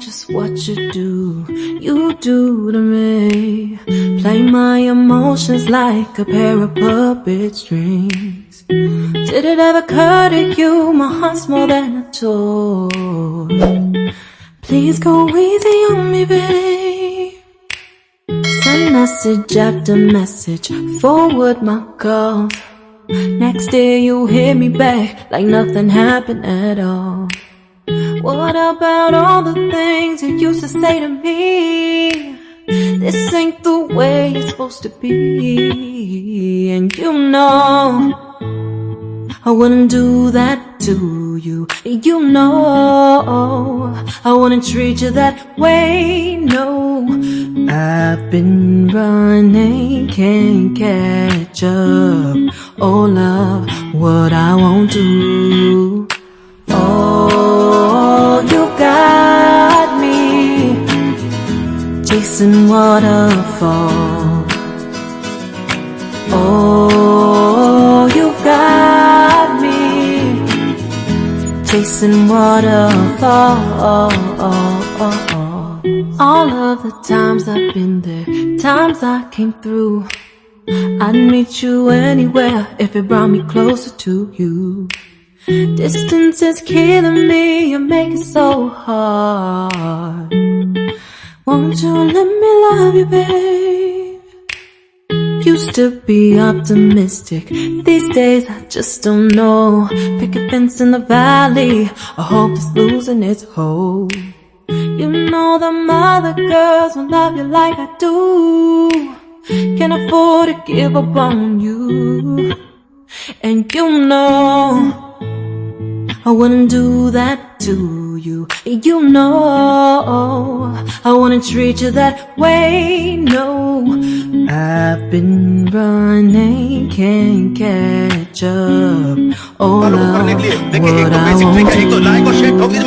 just what you do to me. Play my emotions like a pair of puppet strings. Did it ever occur to you my heart's more than a toy? Please go easy on me, babe. Send message after message, forward my calls. Next day you hit me back like nothing happened at all. What about all the things you used to say to me? This ain't the way it's supposed to be. And you know I wouldn't do that to you. You know I wouldn't treat you that way, no. I've been running, can't catch up. Oh love, what I won't do. Oh, you got me chasing waterfalls. Oh, you got me chasing waterfalls. All of the times I've been there, times I came through, I'd meet you anywhere if it brought me closer to you. Distance is killing me, you make it so hard. Won't you let me love you, babe? Used to be optimistic, these days I just don't know. Pick a fence in the valley, I hope it's losing its hold. You know them other girls won't love you like I do. Can't afford to give up on you. And you know I wouldn't do that to you. You know I wouldn't treat you that way, no. I've been running, can't catch up. Oh love, what I won't do.